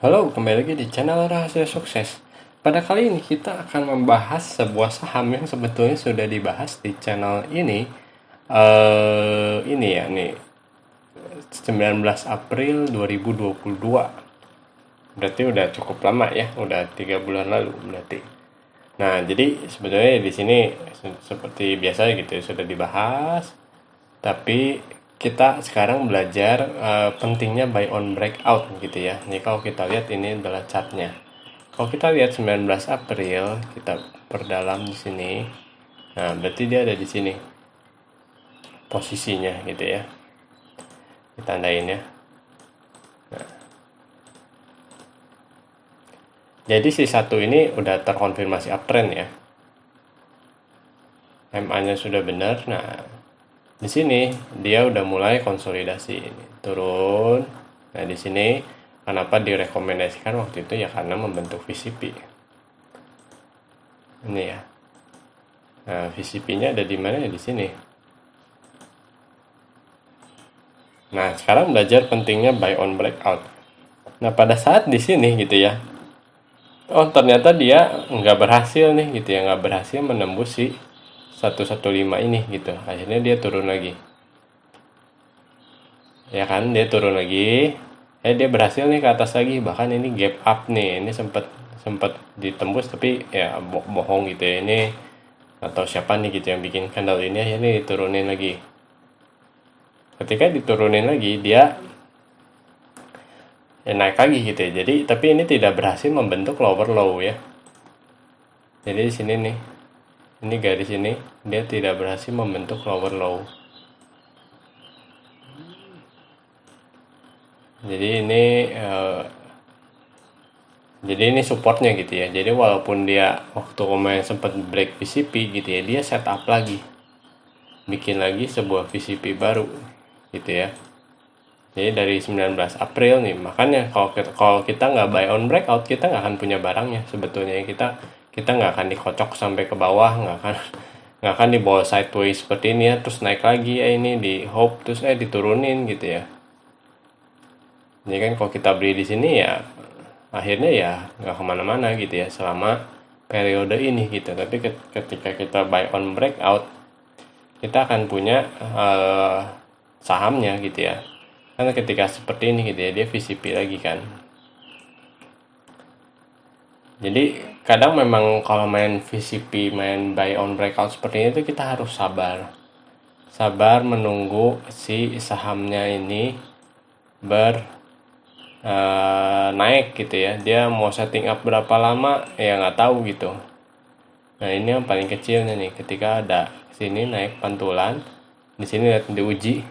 Halo, kembali lagi di channel Rahasia Sukses. Pada kali ini kita akan membahas sebuah saham yang sebetulnya sudah dibahas di channel ini. Ini ya, nih 19 April 2022. Berarti udah cukup lama ya, udah 3 bulan lalu berarti. Nah, jadi sebetulnya di sini seperti biasa gitu ya, sudah dibahas. Tapi kita sekarang belajar pentingnya buy on breakout gitu ya. Ini kalau kita lihat ini adalah chartnya. Kalau kita lihat 19 April, kita perdalam di sini. Nah, berarti dia ada di sini posisinya gitu ya. Ditandain ya. Nah, jadi si satu ini udah terkonfirmasi uptrend ya. MA-nya sudah benar. Nah, di sini dia udah mulai konsolidasi ini. Turun. Nah, di sini kenapa direkomendasikan waktu itu ya karena membentuk VCP. Ini ya. Nah, VCP-nya ada di mana ya di sini. Nah, sekarang belajar pentingnya buy on breakout. Nah, pada saat di sini gitu ya. Oh, ternyata dia nggak berhasil nih gitu ya, nggak berhasil menembus si 115 ini gitu. Akhirnya dia turun lagi. Ya kan, dia turun lagi. Dia berhasil nih ke atas lagi. Bahkan ini gap up nih. Ini sempat sempat ditembus tapi ya bohong gitu ya. Ini atau siapa nih gitu yang bikin candle ini akhirnya diturunin lagi. Ketika diturunin lagi dia ya naik lagi gitu ya. Jadi tapi ini tidak berhasil membentuk lower low ya. Jadi di sini nih, ini garis ini dia tidak berhasil membentuk lower low. Jadi ini supportnya gitu ya. Jadi walaupun dia waktu kemarin sempat break VCP gitu ya, dia setup lagi, bikin lagi sebuah VCP baru gitu ya. Jadi dari 19 April nih, makanya kalau kita nggak buy on breakout, kita nggak akan punya barangnya sebetulnya. Kita nggak akan dikocok sampai ke bawah, nggak akan dibawa sideways seperti ini ya, terus naik lagi ya ini di hope terus diturunin gitu ya. Jadi kan kalau kita beli di sini ya akhirnya ya nggak kemana-mana gitu ya selama periode ini gitu. Tapi ketika kita buy on breakout, kita akan punya sahamnya gitu ya. Karena ketika seperti ini gitu ya, dia VCP lagi kan. Jadi kadang memang kalau main VCP, main buy on breakout seperti ini tuh kita harus sabar. Sabar menunggu si sahamnya ini naik gitu ya. Dia mau setting up berapa lama ya nggak tahu gitu. Nah, ini yang paling kecilnya nih, ketika ada sini naik pantulan, di sini lihat diuji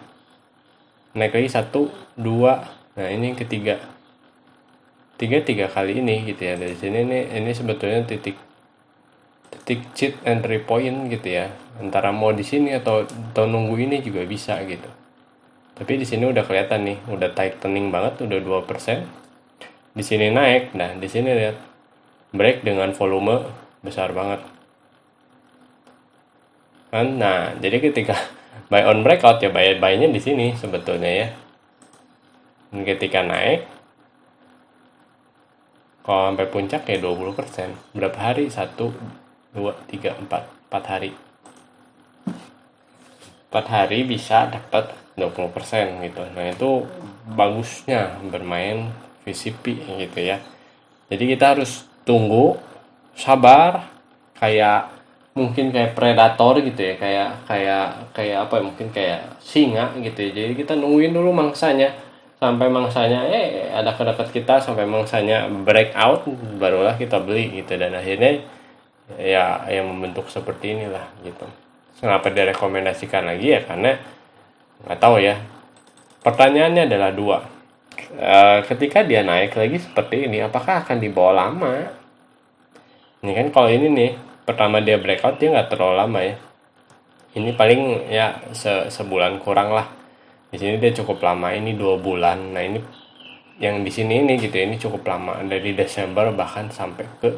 naik lagi 1 2. Nah, ini yang ketiga tiga kali ini gitu ya. Dari sini ini sebetulnya titik cheat entry point gitu ya, antara mau di sini atau nunggu ini juga bisa gitu. Tapi di sini udah kelihatan nih, udah tightening banget, udah 2%. Di sini naik. Nah, di sini lihat break dengan volume besar banget kan. Nah, jadi ketika buy on breakout ya buy-nya di sini sebetulnya ya. Dan ketika naik kalau sampai puncak ya 20%. Berapa hari? 1 2 3 4 hari. 4 hari bisa dapat 20% gitu. Nah, itu bagusnya bermain VCP gitu ya. Jadi kita harus tunggu, sabar, kayak mungkin kayak predator gitu ya, kayak apa ya, mungkin kayak singa gitu ya. Jadi kita nungguin dulu mangsanya sampai mangsanya ada ke dekat kita, sampai mangsanya breakout barulah kita beli gitu. Dan akhirnya ya yang membentuk seperti inilah gitu. Kenapa direkomendasikan lagi ya, karena nggak tahu ya, pertanyaannya adalah dua. Ketika dia naik lagi seperti ini, apakah akan dibawa lama? Ini kan kalau ini nih pertama dia breakout, dia nggak terlalu lama ya. Ini paling ya sebulan kurang lah. Di sini dia cukup lama, ini 2 bulan. Nah, ini yang di sini ini gitu ya, ini cukup lama, dari Desember bahkan sampai ke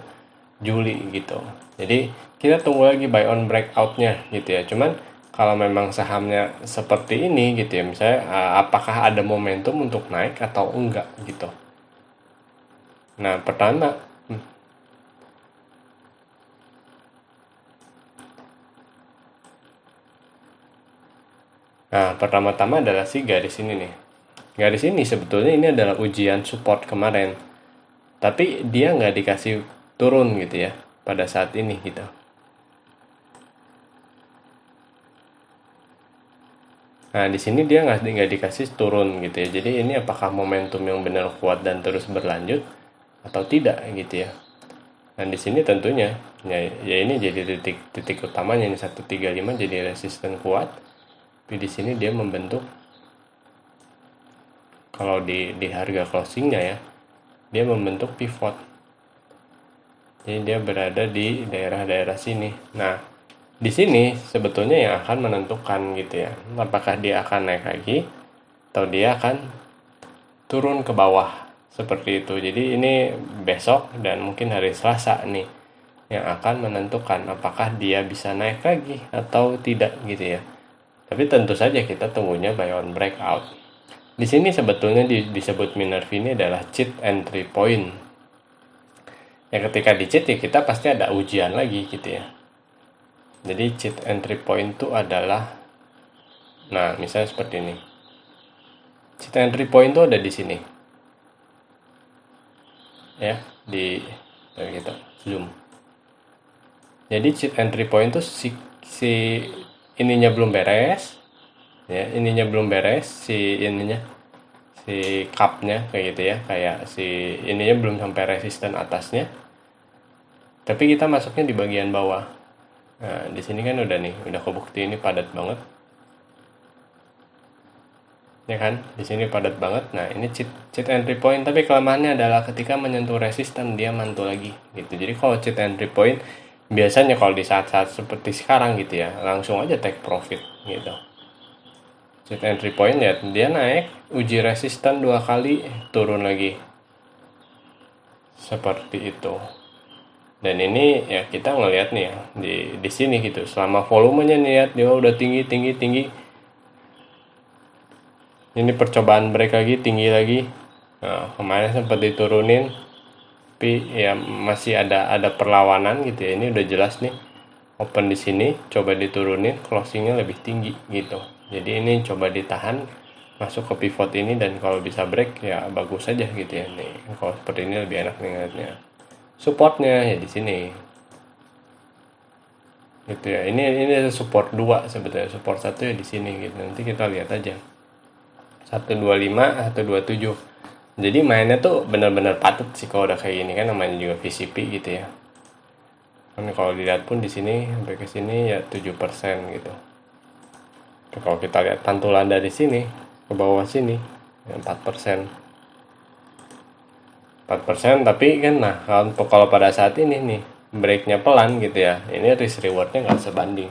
Juli gitu. Jadi kita tunggu lagi buy on breakoutnya gitu ya. Cuman kalau memang sahamnya seperti ini gitu ya, misalnya apakah ada momentum untuk naik atau enggak gitu. Nah, pertama-tama adalah si garis ini nih. Garis ini sebetulnya ini adalah ujian support kemarin. Tapi dia nggak dikasih turun gitu ya pada saat ini gitu. Nah, di sini dia nggak dikasih turun gitu ya. Jadi ini apakah momentum yang benar kuat dan terus berlanjut atau tidak gitu ya. Dan di sini tentunya ya ini jadi titik utamanya, ini 135 jadi resisten kuat. Tapi di sini dia membentuk, kalau di harga closingnya ya, dia membentuk pivot. Jadi dia berada di daerah-daerah sini. Nah, di sini sebetulnya yang akan menentukan gitu ya, apakah dia akan naik lagi atau dia akan turun ke bawah seperti itu. Jadi ini besok dan mungkin hari Selasa nih yang akan menentukan apakah dia bisa naik lagi atau tidak gitu ya. Tapi tentu saja kita tunggunya buy on breakout. Di sini sebetulnya disebut Minerva ini adalah cheat entry point. Ya ketika di cheat ya kita pasti ada ujian lagi gitu ya. Jadi cheat entry point itu adalah, nah misalnya seperti ini. Cheat entry point itu ada di sini. Ya, di kita zoom. Jadi cheat entry point itu si ininya belum beres. Ya, ininya belum beres, si ininya si cupnya kayak gitu ya, kayak si ininya belum sampai resisten atasnya, tapi kita masuknya di bagian bawah. Nah, di sini kan udah nih, udah kebukti ini padat banget, ya kan? Di sini padat banget. Nah, ini cheat entry point, tapi kelemahannya adalah ketika menyentuh resisten dia mantul lagi, gitu. Jadi kalau cheat entry point biasanya kalau di saat-saat seperti sekarang gitu ya, langsung aja take profit gitu. Cheat entry point ya, dia naik, uji resisten 2 kali, turun lagi. Seperti itu. Dan ini ya kita ngelihat nih ya di sini gitu. Selama volumenya nih ya dia udah tinggi tinggi tinggi. Ini percobaan break lagi tinggi lagi. Nah, kemarin sempat diturunin, tapi ya masih ada perlawanan gitu ya. Ini udah jelas nih. Open di sini, coba diturunin, closingnya lebih tinggi gitu. Jadi ini coba ditahan, masuk ke pivot ini, dan kalau bisa break ya bagus aja gitu ya. Nih, kalau seperti ini lebih enak nih ngeliatnya. Supportnya ya di sini. Gitu ya. Ini support 2 sebetulnya. Support 1 ya di sini gitu. Nanti kita lihat aja. 125 atau 27. Jadi mainnya tuh benar-benar patut sih kalau udah kayak gini, kan namanya juga VCP gitu ya. Kan kalau dilihat pun di sini sampai ke sini ya 7% gitu. Kalau kita lihat pantulan dari sini ke bawah sini ya 4%. 4%, tapi kan nah kalau pada saat ini nih breaknya pelan gitu ya, ini risk rewardnya nggak sebanding,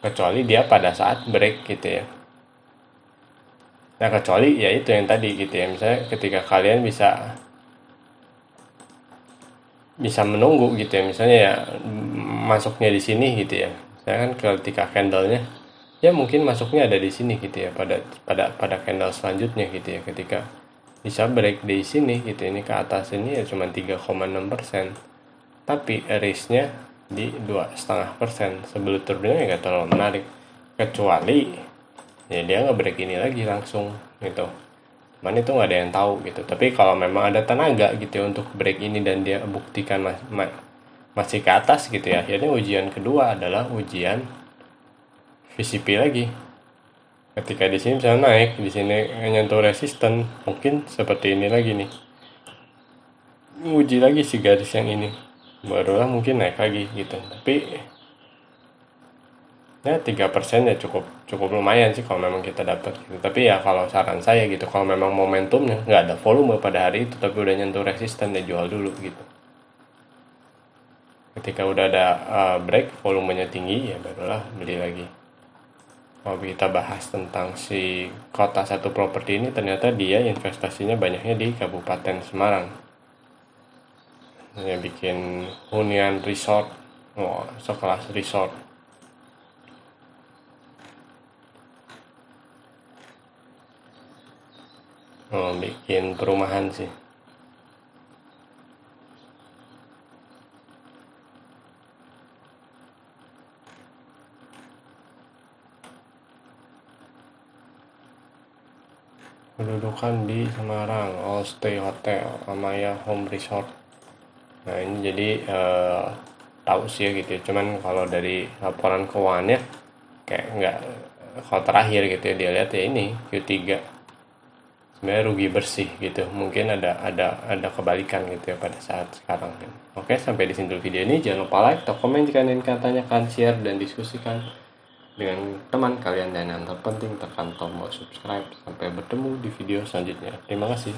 kecuali dia pada saat break gitu ya. Nah kecuali ya itu yang tadi gitu ya, misalnya ketika kalian bisa menunggu gitu ya, misalnya ya masuknya di sini gitu ya, saya kan ketika candlenya ya mungkin masuknya ada di sini gitu ya, pada candle selanjutnya gitu ya, ketika bisa break di sini gitu, ini ke atas ini ya cuma 3,6%, tapi risknya di 2,5%. Sebelum turunnya nggak terlalu menarik, kecuali ya dia nge-break ini lagi langsung gitu. Cuman itu nggak ada yang tahu gitu. Tapi kalau memang ada tenaga gitu ya untuk break ini dan dia buktikan masih ke atas gitu ya, akhirnya ujian kedua adalah ujian VCP lagi. Ketika di sini bisa naik, di sini nyentuh resisten, mungkin seperti ini lagi nih. Uji lagi si garis yang ini, barulah mungkin naik lagi gitu. Tapi ya 3% ya cukup lumayan sih kalau memang kita dapat gitu. Tapi ya kalau saran saya gitu, kalau memang momentumnya nggak ada volume pada hari itu tapi udah nyentuh resisten, ya jual dulu gitu. Ketika udah ada break volumenya tinggi ya barulah beli lagi. Kalau kita bahas tentang si kota satu properti ini, ternyata dia investasinya banyaknya di Kabupaten Semarang. Dia bikin hunian resort, sekelas resort. Bikin perumahan sih. kedudukan di Semarang, All Stay Hotel, Amaya Home Resort. Nah ini jadi tahu sih ya gitu ya. Cuman kalau dari laporan keuangannya kayak nggak, kalau terakhir gitu ya dia lihat ya ini Q3 sebenarnya rugi bersih gitu. Mungkin ada kebalikan gitu ya pada saat sekarang. Oke, sampai di sini dulu video ini. Jangan lupa like atau komen jika ingin tanyakan, share dan diskusikan dengan teman kalian, dan yang terpenting tekan tombol subscribe. Sampai bertemu di video selanjutnya. Terima kasih.